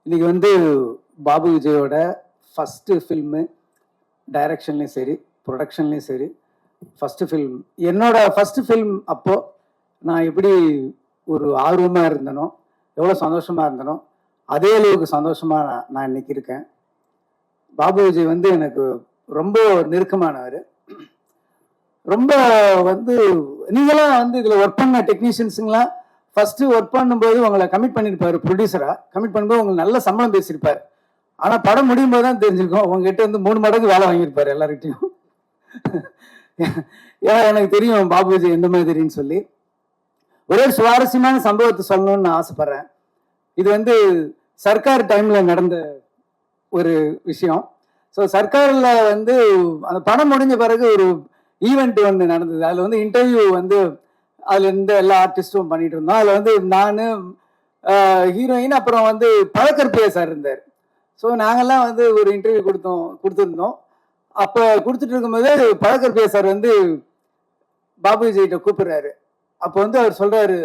இன்னைக்கு வந்து பாபு விஜயோட ஃபஸ்ட்டு ஃபில்மு, டைரக்ஷன்லேயும் சரி, ப்ரொடக்ஷன்லேயும் சரி, ஃபஸ்ட்டு ஃபில்ம். என்னோட ஃபஸ்ட்டு ஃபில்ம் அப்போது நான் எப்படி ஒரு ஆர்வமாக இருந்தனோ, எவ்வளோ சந்தோஷமாக இருந்தனோ, அதே அளவுக்கு சந்தோஷமாக நான் இன்னைக்கு இருக்கேன். பாபு விஜய் வந்து எனக்கு ரொம்ப நெருக்கமானவர். ரொம்ப வந்து நீங்களாம் வந்து இதில் ஒர்க் பண்ண டெக்னீஷியன்ஸுங்களாம் ஃபஸ்ட்டு ஒர்க் பண்ணும்போது உங்களை கமிட் பண்ணியிருப்பார். ப்ரொடியூசராக கமிட் பண்ணும்போது உங்களுக்கு நல்ல சம்பளம் பேசியிருப்பார். ஆனால் படம் முடியும் போது தான் தெரிஞ்சிருக்கும் உங்ககிட்ட வந்து 3 மடங்கு வேலை வாங்கியிருப்பார் எல்லார்கிட்டையும். ஏன்னா எனக்கு தெரியும் பாபு விஜய் எந்த மாதிரின்னு சொல்லி. ஒரே சுவாரஸ்யமான சம்பவத்தை சொல்லணும்னு நான் ஆசைப்படுறேன். இது வந்து சர்க்கார் டைமில் நடந்த ஒரு விஷயம். ஸோ சர்க்காரில் வந்து அந்த படம் முடிஞ்ச பிறகு ஒரு ஈவெண்ட் ஒன்று நடந்தது. அதில் வந்து இன்டர்வியூ வந்து அதில் இருந்த எல்லா ஆர்டிஸ்ட்டும் பண்ணிட்டு இருந்தோம். அதில் வந்து நான், ஹீரோயின், அப்புறம் வந்து பழக்கற்பியா சார் இருந்தார். ஸோ நாங்கள்லாம் வந்து ஒரு இன்டர்வியூ கொடுத்துருந்தோம். அப்போ கொடுத்துட்டு இருக்கும்போது பழக்கற்பியா சார் வந்து பாபு விஜய்கிட்ட கூப்பிடுறாரு. அப்போ வந்து அவர் சொல்கிறாரு,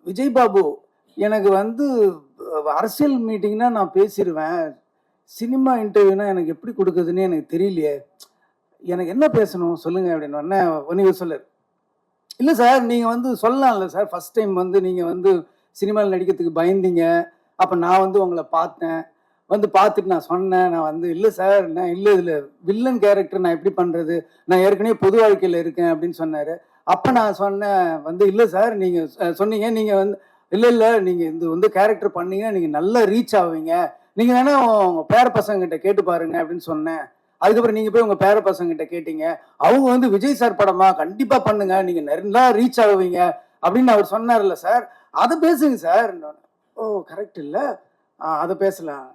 விஜய் பாபு, எனக்கு வந்து அரசியல் மீட்டிங்னா நான் பேசிடுவேன், சினிமா இன்டர்வியூனா எனக்கு எப்படி கொடுக்குதுன்னு எனக்கு தெரியலையே, எனக்கு என்ன பேசணும் சொல்லுங்க அப்படின்னு. உடனே சொல்லார், இல்லை சார் நீங்கள் வந்து சொல்லலாம்ல சார், ஃபஸ்ட் டைம் வந்து நீங்கள் வந்து சினிமாவில் நடிக்கிறதுக்கு பயந்தீங்க, அப்போ நான் வந்து உங்களை பார்த்தேன், வந்து பார்த்துட்டு நான் சொன்னேன், நான் வந்து இல்லை சார், நான் இல்லை இதில் வில்லன் கேரக்டர் நான் எப்படி பண்ணுறது, நான் ஏற்கனவே பொது வாழ்க்கையில் இருக்கேன் அப்படின்னு சொன்னார். அப்போ நான் சொன்னேன் வந்து, இல்லை சார் நீங்கள் சொன்னீங்க, நீங்கள் வந்து இல்லை நீங்கள் இது வந்து கேரக்டர் பண்ணீங்கன்னா நீங்கள் நல்லா ரீச் ஆவீங்க, நீங்கள் வேணா உங்கள் பேர பசங்கிட்ட கேட்டு பாருங்க அப்படின்னு சொன்னேன். அதுக்கப்புறம் நீங்கள் போய் உங்கள் பேர பசங்கிட்ட கேட்டீங்க, அவங்க வந்து விஜய் சார் படமா கண்டிப்பாக பண்ணுங்க, நீங்கள் நல்லா ரீச் ஆகுவீங்க அப்படின்னு அவர் சொன்னார்ல சார், அதை பேசுங்க சார். ஓ கரெக்ட் இல்லை, அதை பேசலாம்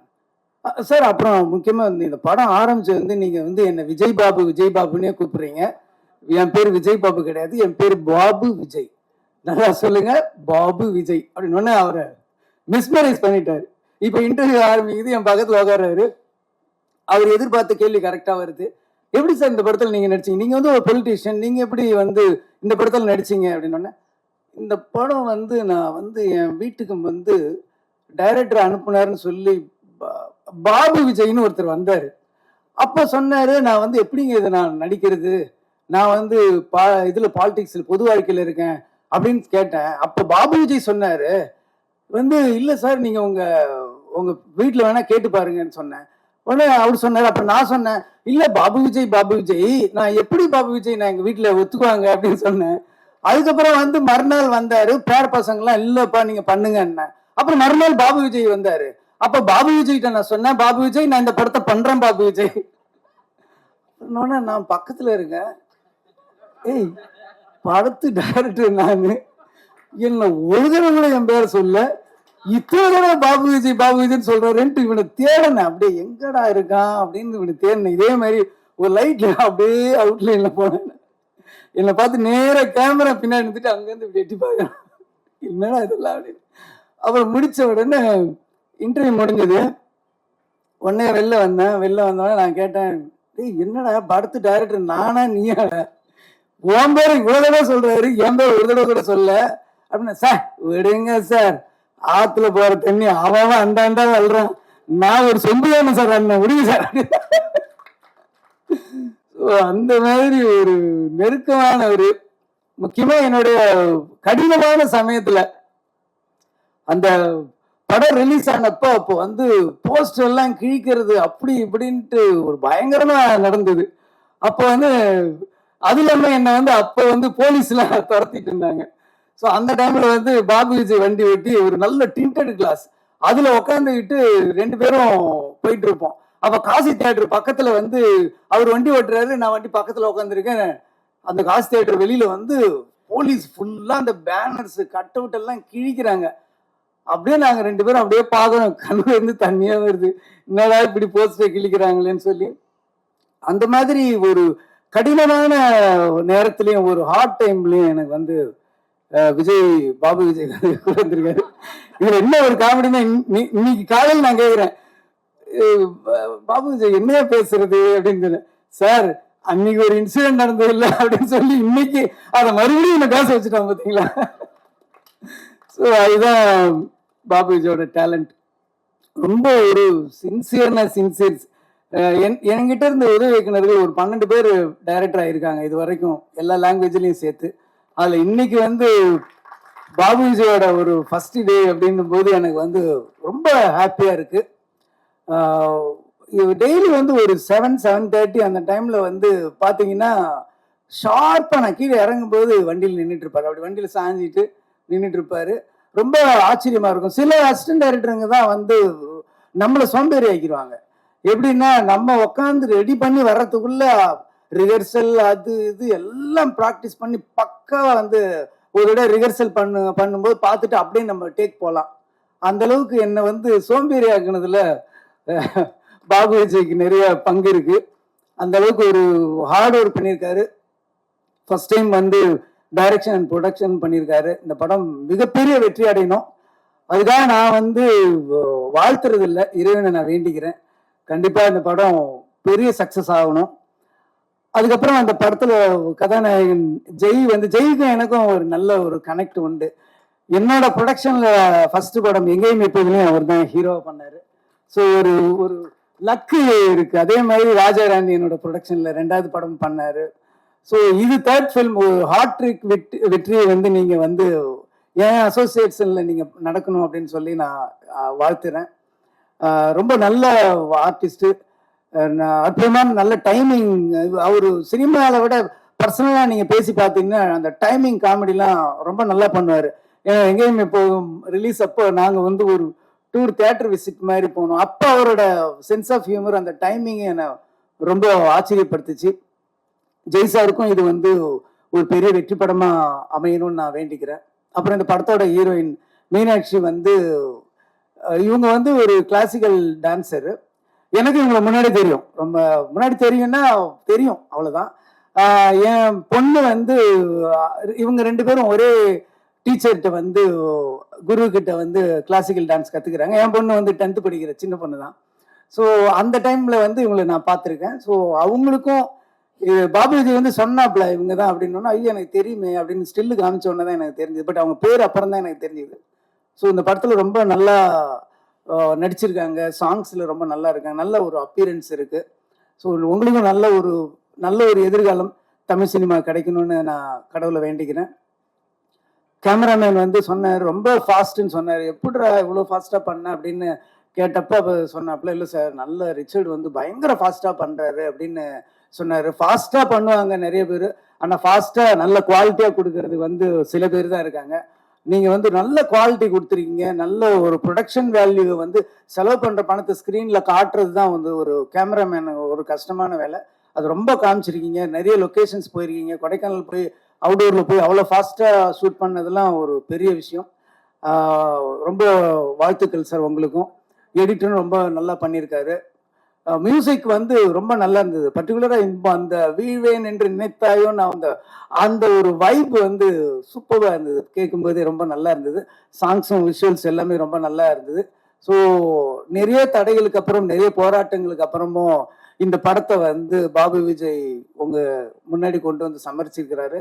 சார். அப்புறம் முக்கியமாக இந்த படம் ஆரம்பிச்சது வந்து நீங்கள் வந்து என்னை விஜய் பாபுன்னே கூப்பிடுறீங்க. என் பேர் விஜய் பாபு கிடையாது, என் பேர் பாபு விஜய், நல்லா சொல்லுங்க பாபு விஜய் அப்படின்னு அவரை மிஸ்மரைஸ் பண்ணிட்டாரு. இப்போ இன்டர்வியூ ஆரம்பிக்குது, என் பக்கத்தில் உட்கார்றாரு. அவர் எதிர்பார்த்த கேள்வி கரெக்டாக வருது. எப்படி சார் இந்த படத்தில் நீங்கள் நடிச்சீங்க, நீங்கள் வந்து ஒரு பொலிட்டீஷியன், நீங்கள் எப்படி வந்து இந்த படத்தில் நடிச்சீங்க அப்படின்னு. இந்த படம் வந்து நான் வந்து என் வீட்டுக்கு வந்து டைரக்டர் அனுப்புனாருன்னு சொல்லி பாபு விஜய்னு ஒருத்தர் வந்தார். அப்போ சொன்னார், நான் வந்து எப்படிங்க இதை நான் நடிக்கிறது, நான் வந்து இதில் பாலிடிக்ஸில் பொது வாழ்க்கையில் இருக்கேன் அப்படின்னு கேட்டேன். அப்போ பாபு விஜய் சொன்னார் வந்து, இல்லை சார் நீங்கள் உங்கள் வீட்டில் வேணால் கேட்டு பாருங்கன்னு சொன்னேன். உடனே அவர் சொன்னார். அப்புறம் நான் சொன்னேன், இல்லை பாபு விஜய், நான் எப்படி பாபு விஜய் நான் எங்கள் வீட்டில் ஒத்துக்குவாங்க அப்படின்னு சொன்னேன். அதுக்கப்புறம் வந்து மறுநாள் வந்தார், பேர பசங்களாம் இல்லைப்பா நீங்கள் பண்ணுங்க என்ன. அப்புறம் மறுநாள் பாபு விஜய் வந்தார். அப்போ பாபு விஜய்கிட்ட நான் சொன்னேன், பாபு விஜய் நான் இந்த படத்தை பண்ணுறேன் பாபு விஜய். நான் பக்கத்தில் இருக்கேன், ஏய் படத்து டைரக்டர் நான், என்ன ஒரு தடவை கூட என் பேரை சொல்ல, இத்தனை தடவை பாபு விஜய்ன்னு சொல்றாருன்ட்டு இவனை தேடினேன். அப்படியே எங்கடா இருக்கான் அப்படின்னு இவனை தேடினேன். இதே மாதிரி ஒரு லைட்ல அப்படியே அவுட்லைன்ல போனேன். என்னை பார்த்து நேர கேமரா பின்னாடி இருந்துட்டு அங்கேருந்து இப்படி எட்டி பார்க்கறான், என்னடா இதெல்லாம் அப்படின்னு. அப்புறம் முடிச்ச உடனே இன்டர்வியூ முடிஞ்சது. உடனே வெளில வந்தோடனே நான் கேட்டேன், டேய் என்னடா படத்து டைரக்டர் நானா நீயா, உன் பேர் இவ்வளோ தடவை சொல்றாரு, என் பேர் ஒரு தடவை கூட சொல்ல அப்படின்னா. சார் விடுங்க சார், ஆத்துல போற தண்ணி அவன் அண்டாண்டா வல்றான், நான் ஒரு சொம்பு தானே சார் அண்ணன், விடுங்க சார். அந்த மாதிரி ஒரு நெருக்கமான ஒரு, முக்கியமா என்னுடைய கடினமான சமயத்துல அந்த படம் ரிலீஸ் ஆனப்போ அப்போ வந்து போஸ்டர் எல்லாம் கிழிக்கிறது அப்படி இப்படின்ட்டு ஒரு பயங்கரமா நடந்தது. அப்போ வந்து அது இல்லாம என்ன வந்து அப்போ வந்து போலீஸ்லாம் துரத்திட்டு இருந்தாங்க. ஸோ அந்த டைம்ல வந்து பாபு விஜய் வண்டி ஓட்டி ஒரு நல்ல டிண்டட் கிளாஸ் அதுல உட்காந்துக்கிட்டு 2 பேரும் போயிட்டு இருப்போம். அப்ப காசி தியேட்டர் பக்கத்துல வந்து அவர் வண்டி ஓட்டுறாரு, நான் வண்டி பக்கத்துல உட்காந்துருக்கேன். அந்த காசி தியேட்டர் வெளியில வந்து போலீஸ் ஃபுல்லா அந்த பேனர்ஸ் கட் அவுட் எல்லாம் கிழிக்கிறாங்க. அப்படியே நாங்க 2 பேரும் அப்படியே பார்க்கணும், கண்ணுல இருந்து தண்ணியா வருது, என்னடா இப்படி போஸ்டர் கிழிக்கிறாங்களேன்னு சொல்லி. அந்த மாதிரி ஒரு கடினமான நேரத்திலையும் ஒரு ஹார்ட் டைம்லயும் எனக்கு வந்து பாபு விஜய் கூட இருந்திருக்காரு. இதுல என்ன ஒரு காமெடினா, இன்னைக்கு காலையில் நான் கேட்கிறேன், பாபு விஜய் என்ன பேசுறது அப்படின்னு. சார் அன்னைக்கு ஒரு இன்சிடென்ட் நடந்தது இல்லை அப்படின்னு சொல்லி இன்னைக்கு அதை மறுபடியும் என்ன பேச வச்சுட்டான் பார்த்தீங்களா. ஸோ அதுதான் பாபு விஜயோட டேலண்ட். ரொம்ப ஒரு சின்சியர் என்கிட்ட இருந்த உதவி இயக்குனர்கள் ஒரு 12 பேர் டைரக்டர் ஆயிருக்காங்க இது வரைக்கும், எல்லா லாங்குவேஜ்லயும் சேர்த்து. அதுல இன்னைக்கு வந்து பாபு விஜயோட ஒரு ஃபர்ஸ்ட் டே அப்படின்னும் போது எனக்கு வந்து ரொம்ப ஹாப்பியா இருக்கு. டெய்லி வந்து ஒரு 7:30 அந்த டைம்ல வந்து பாத்தீங்கன்னா ஷார்ப்பா நான் கீழே இறங்கும் போது வண்டியில் நின்றுட்டு இருப்பாரு. அப்படி வண்டியில சாஞ்சிட்டு நின்றுட்டு இருப்பாரு. ரொம்ப ஆச்சரியமா இருக்கும். சில அசிஸ்டன்ட் டைரக்டருங்க தான் வந்து நம்மளை சோம்பேறி ஆக்கிடுவாங்க. எப்படின்னா நம்ம உட்காந்து ரெடி பண்ணி வர்றதுக்குள்ள ரிஹர்சல் அது இது எல்லாம் ப்ராக்டிஸ் பண்ணி பக்காவா வந்து ஒரு தடவை ரிஹர்சல் பண்ணும்போது பார்த்துட்டு அப்படியே நம்ம டேக் போகலாம். அந்த அளவுக்கு என்னை வந்து சோம்பேறி ஆக்குனதுல பாபு விஜய்க்கு நிறைய பங்கு இருக்கு. அந்த அளவுக்கு ஒரு ஹார்ட் ஒர்க் பண்ணியிருக்காரு. ஃபர்ஸ்ட் டைம் வந்து டைரக்ஷன் அண்ட் ப்ரொடக்ஷன் பண்ணியிருக்காரு. இந்த படம் மிகப்பெரிய வெற்றி அடையணும். அதுக்காக நான் வந்து வாழ்த்துறது இல்லை, இறைவனை நான் வேண்டிக்கிறேன். கண்டிப்பா இந்த படம் பெரிய சக்சஸ் ஆகணும். அதுக்கப்புறம் அந்த படத்துல கதாநாயகன் ஜெய்க்கும் எனக்கும் ஒரு நல்ல ஒரு கனெக்ட் உண்டு. என்னோட ப்ரொடக்ஷன்ல ஃபர்ஸ்ட் படம் எங்கேயும் எப்போதுலையும் அவர் தான் ஹீரோவா பண்ணாரு. ஸோ ஒரு ஒரு லக்கு இருக்கு. அதே மாதிரி ராஜாராணி என்னோட ப்ரொடக்ஷன்ல 2வது படம் பண்ணாரு. ஸோ இது 3rd ஃபிலிம். ஒரு ஹாட்ரிக் வெற்றியை வந்து நீங்க வந்து என் அசோசியேஷன்ல நீங்க நடக்கணும் அப்படின்னு சொல்லி நான் வாழ்த்துறேன். ரொம்ப நல்ல ஆர்டிஸ்ட், அற்புதமான நல்ல டைமிங். அவரு சினிமாவை விட பர்சனலா நீங்க பேசி பார்த்தீங்கன்னா அந்த டைமிங் காமெடிலாம் ரொம்ப நல்லா பண்ணுவாரு. எங்கேயும் இப்போ ரிலீஸ் அப்போ நாங்க வந்து ஒரு டூர் தியேட்டர் விசிட் மாதிரி போனோம். அப்போ அவரோட சென்ஸ் ஆஃப் ஹியூமர் அந்த டைமிங் என்னை ரொம்ப ஆச்சரியப்படுத்துச்சு. ஜெய் சாருக்கும் இது வந்து ஒரு பெரிய வெற்றி படமா அமையணும்னு நான் வேண்டிக்கிறேன். அப்புறம் இந்த படத்தோட ஹீரோயின் மீனாட்சி வந்து இவங்க வந்து ஒரு கிளாசிக்கல் டான்சரு. எனக்கு இவங்களை முன்னாடி தெரியும், ரொம்ப முன்னாடி தெரியும்னா தெரியும் அவ்வளோதான். என் பொண்ணு வந்து இவங்க 2 பேரும் ஒரே டீச்சர்கிட்ட வந்து குரு கிட்ட வந்து கிளாசிக்கல் டான்ஸ் கற்றுக்கிறாங்க. என் பொண்ணு வந்து 10th படிக்கிற சின்ன பொண்ணு தான். ஸோ அந்த டைம்ல வந்து இவங்களை நான் பார்த்துருக்கேன். ஸோ அவங்களுக்கும் பாபு விஜய் வந்து சொன்னாப்ல இவங்க தான் அப்படின்னா, ஐயோ எனக்கு தெரியுமே அப்படின்னு ஸ்டில்லு காமிச்ச உடனே தான் எனக்கு தெரிஞ்சது. பட் அவங்க பேர் அப்புறம் தான் எனக்கு தெரிஞ்சது. ஸோ இந்த படத்தில் ரொம்ப நல்லா நடிச்சிருக்காங்க. சாங்ஸ்ல ரொம்ப நல்லா இருக்காங்க. நல்ல ஒரு அப்பியரன்ஸ் இருக்கு. ஸோ உங்களுக்கும் நல்ல ஒரு எதிர்காலம் தமிழ் சினிமா கிடைக்கணும்னு நான் கடவுளை வேண்டிக்கிறேன். கேமராமேன் வந்து சொன்னார், ரொம்ப ஃபாஸ்ட்னு சொன்னார். எப்படிடா இவ்வளோ ஃபாஸ்ட்டாக பண்ண அப்படின்னு கேட்டப்போ அப்போ சொன்னாப்புல, இல்லை சார் நல்ல ரிச்சர்டு வந்து பயங்கர ஃபாஸ்ட்டாக பண்ணுறாரு அப்படின்னு சொன்னார். ஃபாஸ்ட்டாக பண்ணுவாங்க நிறைய பேர், ஆனால் ஃபாஸ்ட்டாக நல்ல குவாலிட்டியாக கொடுக்கறது வந்து சில பேர் தான் இருக்காங்க. நீங்கள் வந்து நல்ல குவாலிட்டி கொடுத்துருக்கீங்க. நல்ல ஒரு ப்ரொடக்ஷன் வேல்யூ வந்து செலவு பண்ணுற பணத்தை ஸ்க்ரீனில் காட்டுறது தான் வந்து ஒரு கேமராமேன் ஒரு கஷ்டமான வேலை. அது ரொம்ப காமிச்சிருக்கீங்க. நிறைய லொக்கேஷன்ஸ் போயிருக்கீங்க. கொடைக்கானல் போய் அவுடோரில் போய் அவ்வளோ ஃபாஸ்ட்டாக ஷூட் பண்ணதெல்லாம் ஒரு பெரிய விஷயம். ரொம்ப வாழ்த்துக்கள் சார் உங்களுக்கும். எடிட்டரும் ரொம்ப நல்லா பண்ணியிருக்காரு. மியூசிக் வந்து ரொம்ப நல்லா இருந்தது. பர்டிகுலராக அந்த வீழ்வேன் என்று நினைத்தாயோ நான் அந்த ஒரு வைப் வந்து சூப்பராக இருந்தது. கேட்கும்போதே ரொம்ப நல்லா இருந்தது. சாங்ஸும் விஷுவல்ஸ் எல்லாமே ரொம்ப நல்லா இருந்தது. ஸோ நிறைய தடைகளுக்கு அப்புறம் நிறைய போராட்டங்களுக்கு அப்புறமும் இந்த படத்தை வந்து பாபு விஜய் முன்னாடி கொண்டு வந்து சமர்ச்சிருக்கிறாரு.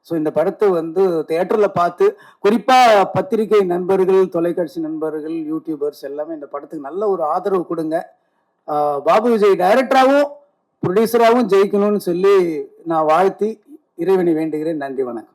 ஸோ இந்த படத்தை வந்து தியேட்டரில் பார்த்து, குறிப்பாக பத்திரிகை நண்பர்கள், தொலைக்காட்சி நண்பர்கள், யூடியூபர்ஸ் எல்லாமே இந்த படத்துக்கு நல்ல ஒரு ஆதரவு கொடுங்க. பாபு விஜய் டைரக்டராகவும் ப்ரொடியூசராகவும் ஜெயிக்கணும்னு சொல்லி நான் வாழ்த்தி இறைவனை வேண்டுகிறேன். நன்றி, வணக்கம்.